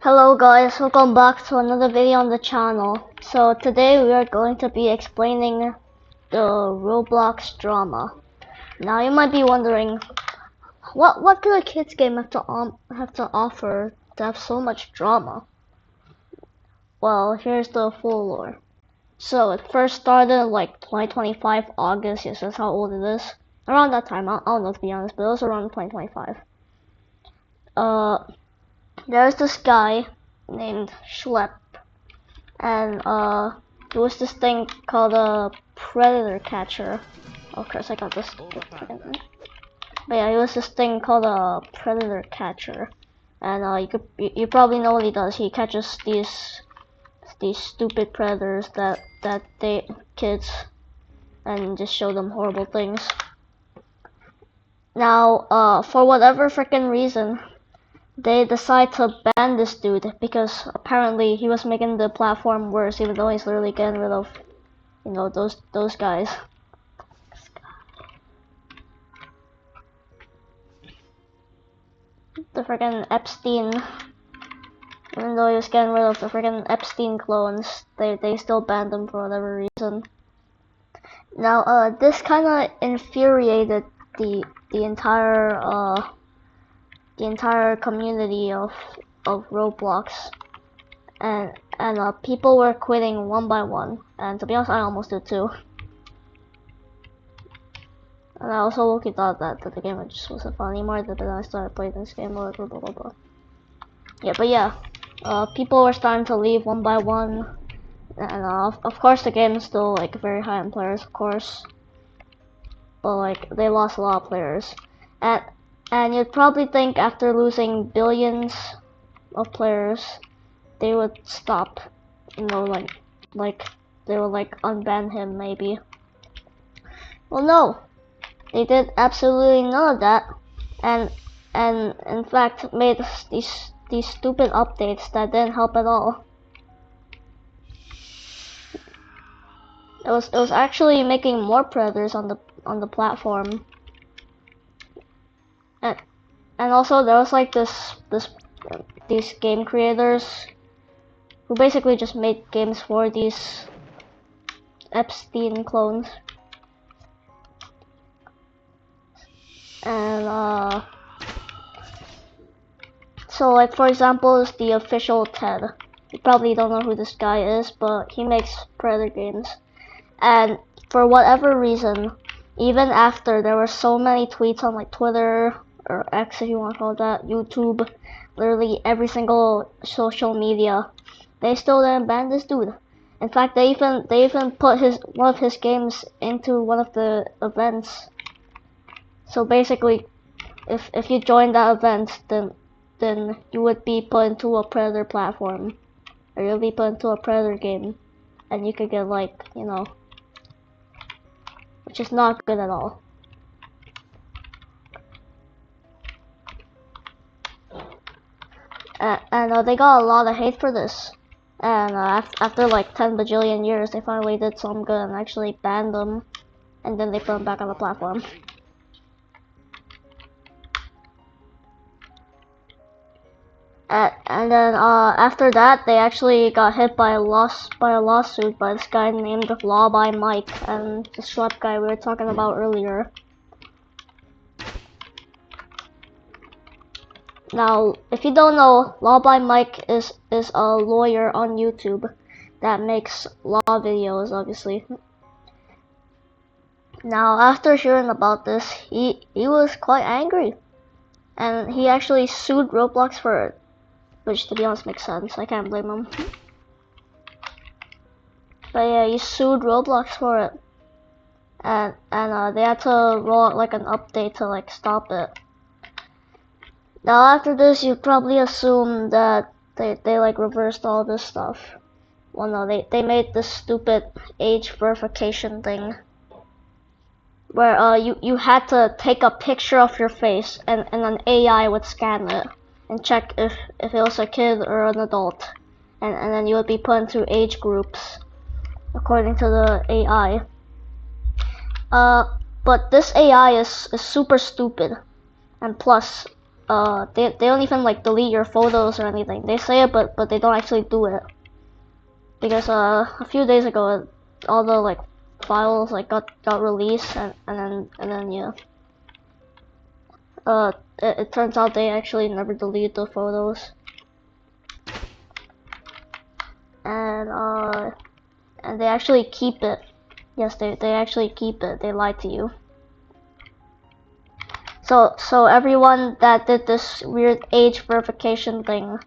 Hello guys, welcome back to another video on the channel. So today we are going to be explaining the Roblox drama. Now you might be wondering, what could a kids game have to offer to have so much drama? Well, here's the full lore. So it first started like 2025 August. Yes, that's how old it is. Around that time, I don't know to be honest, but it was around 2025. There's this guy named Schlep, and there was this thing called a predator catcher. Of course, I got this. But yeah, it was this thing called a predator catcher, and you probably know what he does. He catches these stupid predators that they kids and just show them horrible things. Now, for whatever freaking reason, they decide to ban this dude because apparently he was making the platform worse, even though he's literally getting rid of, those guys. The freaking Epstein, even though he was getting rid of the freaking Epstein clones, they still banned him for whatever reason. Now, this kind of infuriated the entire community of Roblox, and people were quitting one by one, and to be honest, I almost did too. And I also low-key thought that the game just wasn't fun anymore, but then I started playing this game, blah blah blah blah. People were starting to leave one by one, and of course the game is still like very high in players, of course, but like they lost a lot of players, and you'd probably think after losing billions of players, they would stop, like they would like unban him maybe. Well, no, they did absolutely none of that, and in fact made these stupid updates that didn't help at all. It was actually making more predators on the platform. And also there was like these game creators who basically just made games for these Epstein clones. And so like for example is the official Ted. You probably don't know who this guy is, but he makes Predator games. And for whatever reason, even after there were so many tweets on like Twitter, or X if you want to call it that, YouTube, literally every single social media, they still didn't ban this dude. In fact, they even put one of his games into one of the events. So basically, if you join that event, then you would be put into a Predator platform, or you'll be put into a Predator game, and you could get like, which is not good at all. And they got a lot of hate for this, and after like 10 bajillion years they finally did some good and actually banned them, and then they put them back on the platform. And then after that they actually got hit by a lawsuit by this guy named Law by Mike, and the Schlep guy we were talking about earlier. Now, if you don't know, Law by Mike is a lawyer on YouTube that makes law videos, obviously. Now, after hearing about this, he was quite angry, and he actually sued Roblox for it, which to be honest makes sense. I can't blame him. But yeah, he sued Roblox for it, and they had to roll out like an update to like stop it. Now after this, you probably assume that they like reversed all this stuff. Well, no, they made this stupid age verification thing, where you had to take a picture of your face, and an AI would scan it and check if it was a kid or an adult, and then you would be put into age groups according to the AI. But this AI is super stupid, and plus they don't even like delete your photos or anything. They say it, but they don't actually do it. Because a few days ago, all the like files like got released, and then yeah. It turns out they actually never delete the photos. And they actually keep it. Yes, they actually keep it. They lied to you. So everyone that did this weird age verification thing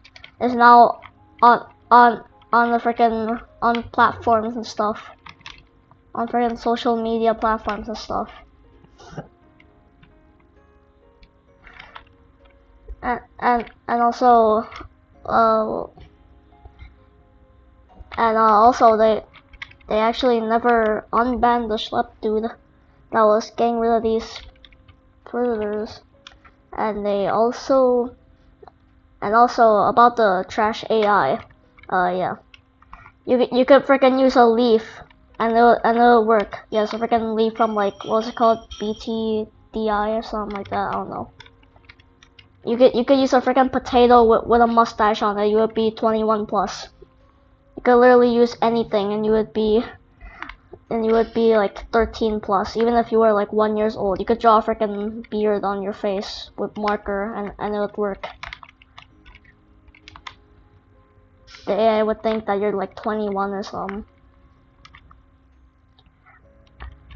is now on the freaking on platforms and stuff, on freaking social media platforms and stuff. And also also they actually never unbanned the schlep dude that was getting rid of these predators. And they also about the trash AI. Yeah, you could freaking use a leaf and it'll work. Yeah, so freaking leaf from like, what's it called, BTDI or something like that. I don't know. You could use a freaking potato with a mustache on it. You would be 21 plus. You could literally use anything and you would be like 13 plus, even if you were like 1 year old. You could draw a freaking beard on your face with marker and it would work. The AI would think that you're like 21 or something.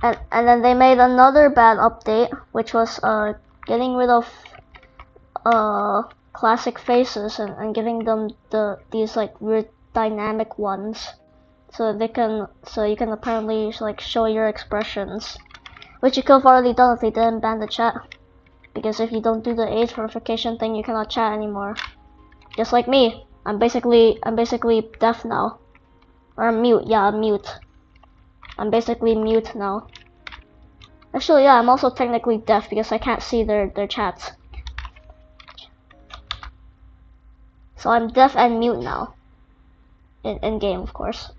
And then they made another bad update, which was getting rid of classic faces and giving them these like weird dynamic ones, so you can apparently like show your expressions, which you could have already done if they didn't ban the chat. Because if you don't do the age verification thing, you cannot chat anymore. Just like me, I'm basically deaf now, or mute. Yeah, I'm mute. I'm basically mute now. Actually, yeah, I'm also technically deaf because I can't see their chats. So I'm deaf and mute now. In game, of course.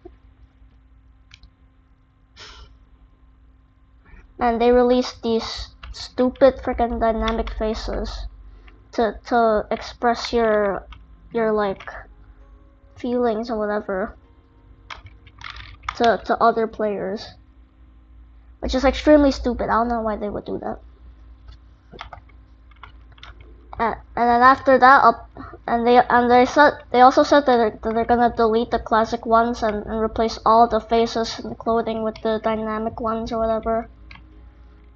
And they released these stupid freaking dynamic faces to express your like feelings or whatever to other players, which is extremely stupid. I don't know why they would do that. And then after that, they also said that they're gonna delete the classic ones and replace all the faces and clothing with the dynamic ones or whatever.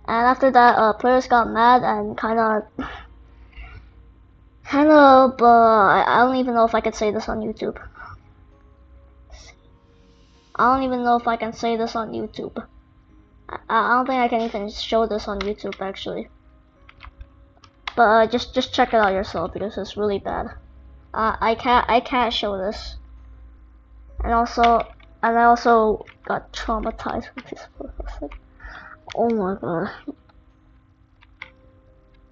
And after that, players got mad and kind of, I don't even know if I could say this on YouTube. I don't even know if I can say this on YouTube. I don't think I can even show this on YouTube actually. But just check it out yourself because it's really bad. I can't show this. And I also got traumatized with this. Oh my god.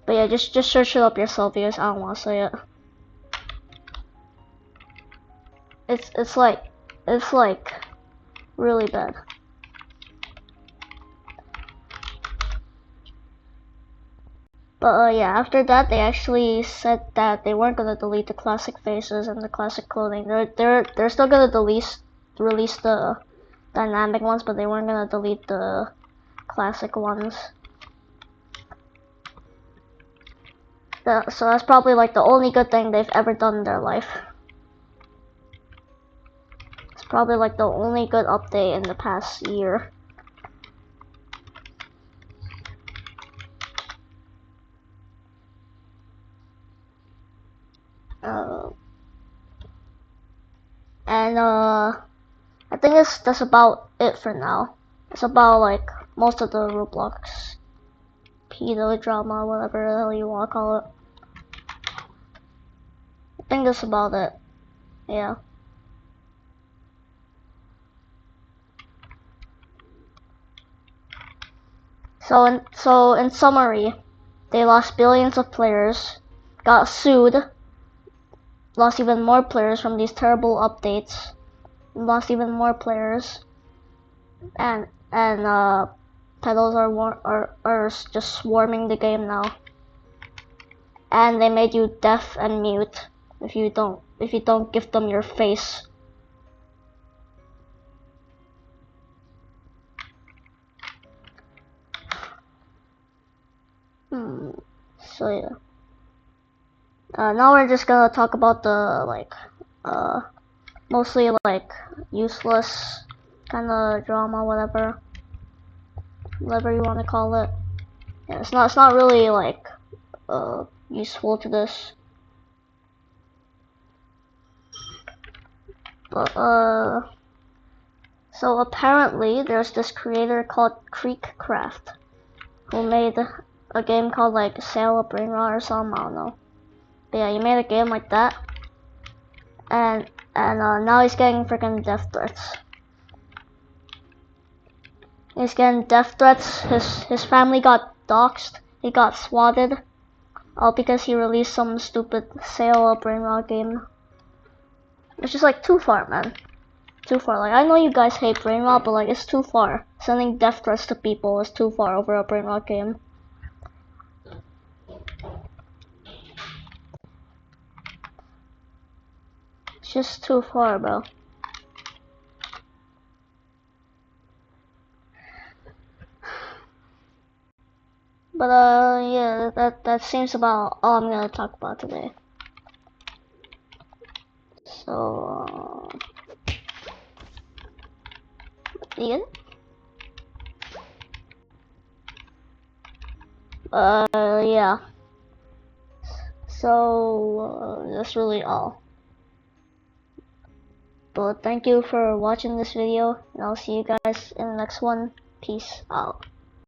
But yeah, just search it up yourself because I don't want to say it. It's like really bad. But yeah, after that they actually said that they weren't gonna delete the classic faces and the classic clothing. They're still gonna release the dynamic ones, but they weren't gonna delete the classic ones. So that's probably like the only good thing they've ever done in their life. It's probably like the only good update in the past year. I think that's about it for now. It's about like most of the Roblox pedo drama, whatever the hell you want to call it. I think that's about it. Yeah. So in summary, they lost billions of players, got sued, lost even more players from these terrible updates, lost even more players, and pedos are just swarming the game now. and they made you deaf and mute if you don't give them your face. So yeah. Now we're just gonna talk about the mostly like useless kind of drama, whatever you want to call it. Yeah, it's not really like useful to this, but so apparently there's this creator called Creekcraft who made a game called like Sail Up Rainrot or something, I don't know. But yeah, he made a game like that, and now he's getting freaking death threats. He's getting death threats. His family got doxxed. He got swatted, all because he released some stupid Sail Up Rainrot game. It's just like too far, man. Too far. Like, I know you guys hate Brainrot, but like it's too far. Sending death threats to people is too far over a Brainrot game. It's just too far, bro. But yeah, that seems about all I'm gonna talk about today. So Ian? Yeah. So that's really all. But thank you for watching this video, and I'll see you guys in the next one. Peace out.